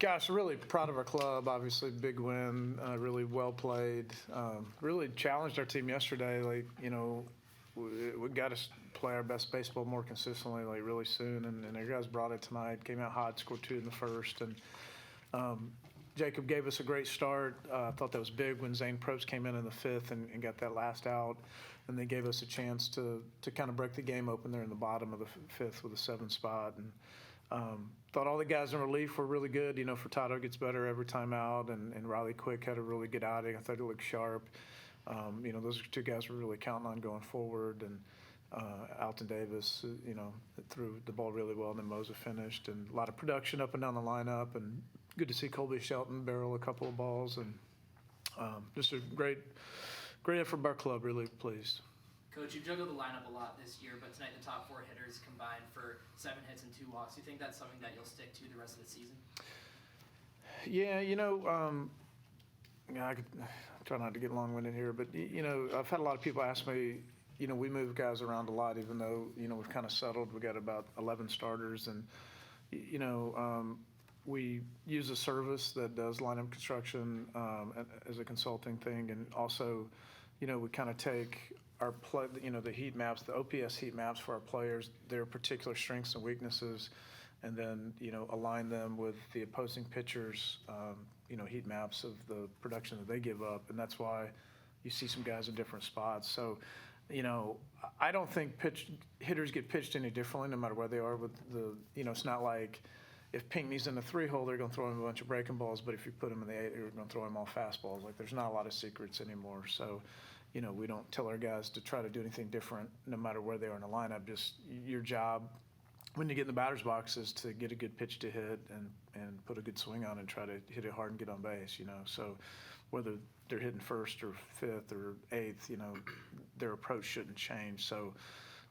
Gosh, really proud of our club. Obviously, big win. Really well played. Really challenged our team yesterday. We got to play our best baseball more consistently, really soon. And our guys brought it tonight. Came out hot, scored 2 in the first. And Jacob gave us a great start. I thought that was big when Zane Probst came in the 5th and got that last out. And they gave us a chance to kind of break the game open there in the bottom of the 5th with a 7 spot. And thought all the guys in relief were really good. Furtado gets better every time out, and Riley Quick had a really good outing. I thought he looked sharp. Those are 2 guys we're really counting on going forward. And Alton Davis, threw the ball really well, and then Mosa finished. And a lot of production up and down the lineup, and good to see Colby Shelton barrel a couple of balls. And just a great effort by our club. Really pleased. Coach, you've juggled the lineup a lot this year, but tonight the top 4 hitters combined for 7 hits and 2 walks. Do you think that's something that you'll stick to the rest of the season? Yeah, I try not to get long-winded here, but, I've had a lot of people ask me, we move guys around a lot, even though, we've kind of settled. We got about 11 starters, and, we use a service that does lineup construction as a consulting thing, and also, we kind of take our the heat maps, the OPS heat maps for our players, their particular strengths and weaknesses, and then align them with the opposing pitchers' heat maps of the production that they give up, and that's why you see some guys in different spots. So, I don't think hitters get pitched any differently no matter where they are with the. It's not like if Pinckney's in the 3-hole, they're going to throw him a bunch of breaking balls, but if you put him in the 8, you're going to throw him all fastballs. There's not a lot of secrets anymore. So, we don't tell our guys to try to do anything different no matter where they are in the lineup. Just your job when you get in the batter's box is to get a good pitch to hit and put a good swing on and try to hit it hard and get on base, So whether they're hitting 1st or 5th or 8th, their approach shouldn't change. So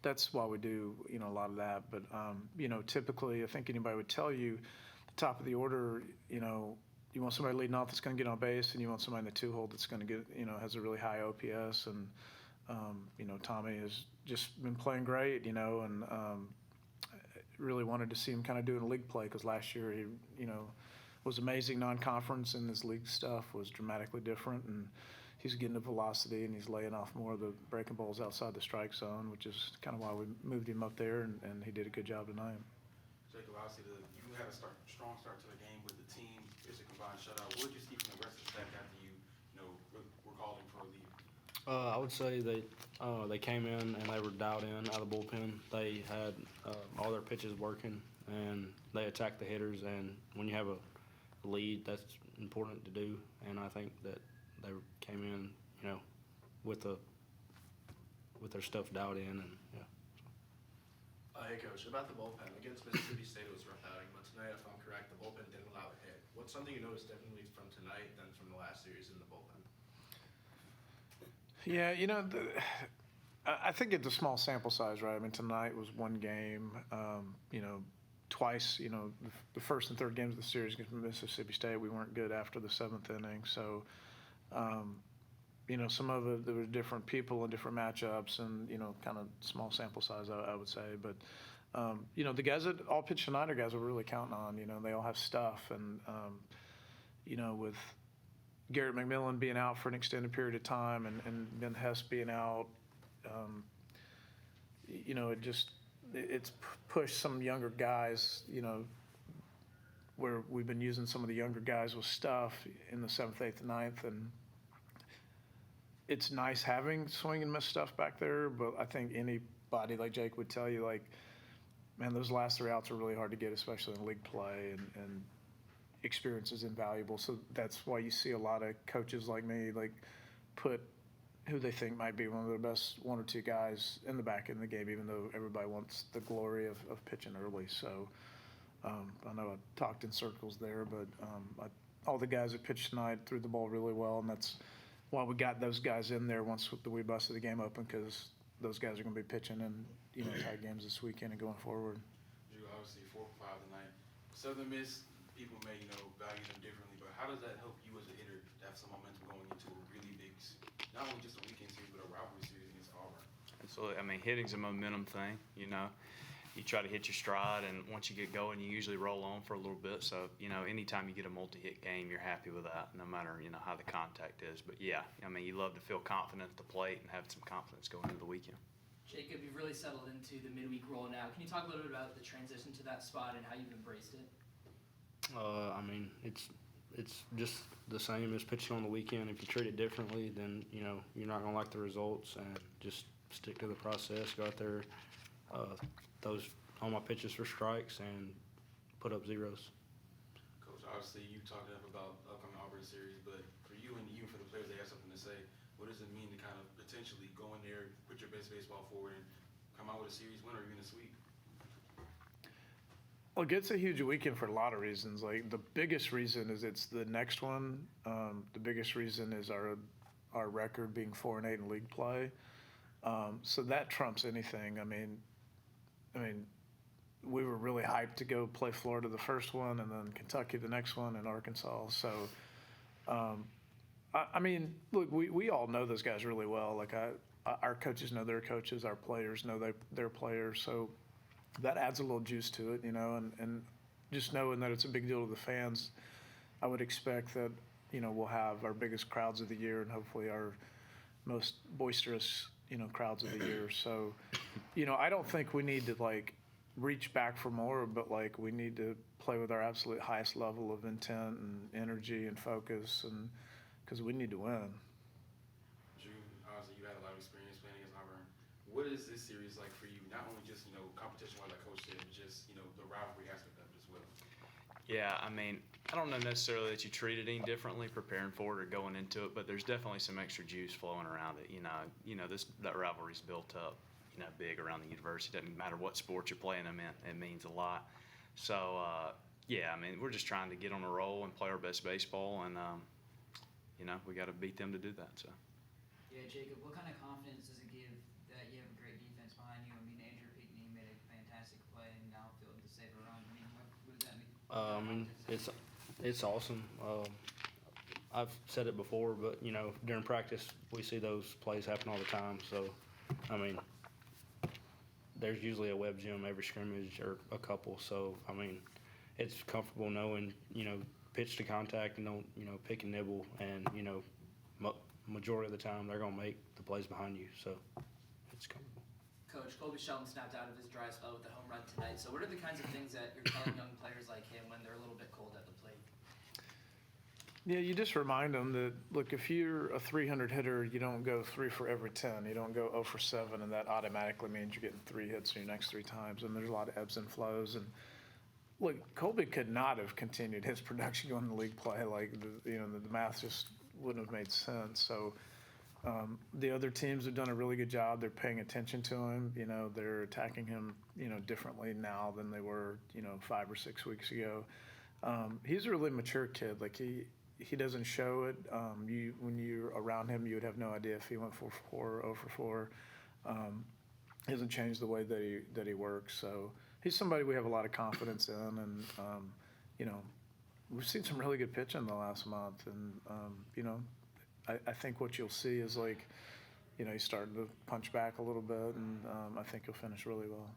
that's why we do, a lot of that. But, typically I think anybody would tell you the top of the order, you want somebody leading off that's going to get on base, and you want somebody in the 2-hole that's going to get, has a really high OPS. And, Tommy has just been playing great, and really wanted to see him kind of doing league play because last year he, was amazing non-conference, and his league stuff was dramatically different. And he's getting the velocity, and he's laying off more of the breaking balls outside the strike zone, which is kind of why we moved him up there, and he did a good job tonight. Jacob, obviously you had a strong start to the game with the team. It's a combined shutout. What did you see from the rest of the staff after you were called in for a leave? I would say they came in and they were dialed in out of the bullpen. They had all their pitches working, and they attacked the hitters. And when you have a lead, that's important to do. And I think that they came in, with their stuff dialed in, and yeah. Hey, Coach, about the bullpen. Against Mississippi State, it was a rough outing, but tonight, if I'm correct, the bullpen didn't allow a hit. What's something you noticed differently from tonight than from the last series in the bullpen? Yeah, I think it's a small sample size, right? I mean, tonight was one game, twice, the first and third games of the series against Mississippi State, we weren't good after the 7th inning. So, some of it, there were different people and different matchups and, kind of small sample size, I would say. But, the guys that all pitched tonight are guys we're really counting on. They all have stuff. And, with Garrett McMillan being out for an extended period of time and Ben Hess being out, it's pushed some younger guys, where we've been using some of the younger guys with stuff in the 7th, 8th, and 9th. And it's nice having swing and miss stuff back there, but I think anybody like Jake would tell you, man, those last 3 outs are really hard to get, especially in league play, and experience is invaluable. So that's why you see a lot of coaches like me, put who they think might be one of their best 1 or 2 guys in the back end of the game, even though everybody wants the glory of pitching early. So I know I talked in circles there, but all the guys that pitched tonight threw the ball really well, and that's why we got those guys in there once we busted the game open, because those guys are going to be pitching in tight games this weekend and going forward. Drew, obviously 4 for 5 tonight. Southern Miss, people may value them differently, but how does that help you as a hitter to have some momentum going into a really big, not only just a weekend series, but a rivalry series against Auburn? Absolutely. I mean, hitting's a momentum thing, you try to hit your stride, and once you get going, you usually roll on for a little bit. So, anytime you get a multi-hit game, you're happy with that, no matter, how the contact is. But, yeah, you love to feel confident at the plate and have some confidence going into the weekend. Jacob, you've really settled into the midweek role now. Can you talk a little bit about the transition to that spot and how you've embraced it? It's just the same as pitching on the weekend. If you treat it differently, then, you're not going to like the results, and just stick to the process, go out there, those all my pitches for strikes, and put up zeros. Coach, obviously you talked enough about the upcoming Auburn series, but for you and even for the players that have something to say, what does it mean to kind of potentially go in there, put your best baseball forward, and come out with a series winner or even a sweep? Look, it's a huge weekend for a lot of reasons. Like, the biggest reason is it's the next one. The biggest reason is our record being 4-8 in league play. So that trumps anything. I mean, we were really hyped to go play Florida the first one, and then Kentucky the next one, and Arkansas. So, look, we all know those guys really well. Like, our coaches know their coaches, our players know their players. So that adds a little juice to it, and just knowing that it's a big deal to the fans, I would expect that, we'll have our biggest crowds of the year and hopefully our most boisterous, crowds of the year. So, I don't think we need to, reach back for more, but, we need to play with our absolute highest level of intent and energy and focus, and because we need to win. Drew, obviously you had a lot of experience playing against Auburn. What is this series like for you? Not only just, competition-wise, like Coach said, but just, the rivalry aspect of it as well. Yeah, I don't know necessarily that you treat it any differently preparing for it or going into it, but there's definitely some extra juice flowing around it. That rivalry's built up, big around the university. Doesn't matter what sport you're playing them in, it means a lot. So, we're just trying to get on a roll and play our best baseball, and, we got to beat them to do that. So. Yeah, Jacob, what kind of confidence does it give that you have a great defense behind you? Andrew Pinckney made a fantastic play in the outfield to save a run. What does that mean? It's awesome. I've said it before, but, during practice, we see those plays happen all the time. So, there's usually a web gem every scrimmage or a couple. So, it's comfortable knowing, pitch to contact and don't, pick and nibble. And, majority of the time, they're going to make the plays behind you. So, it's comfortable. Coach, Colby Shelton snapped out of his dry spell with a home run tonight. So what are the kinds of things that you're telling young players like him when they're a little bit cold at the plate? Yeah, you just remind them that, look, if you're a 300 hitter, you don't go 3 for every 10. You don't go 0 for 7, and that automatically means you're getting 3 hits in your next 3 times. And there's a lot of ebbs and flows. And look, Colby could not have continued his production going to league play. The math just wouldn't have made sense. So the other teams have done a really good job. They're paying attention to him. They're attacking him, differently now than they were, 5 or 6 weeks ago. He's a really mature kid. He doesn't show it. When you're around him, you would have no idea if he went 4 for 4 or 0 for 4. He hasn't changed the way that he works. So he's somebody we have a lot of confidence in, and we've seen some really good pitching the last month, and I think what you'll see is he's starting to punch back a little bit, and I think he'll finish really well.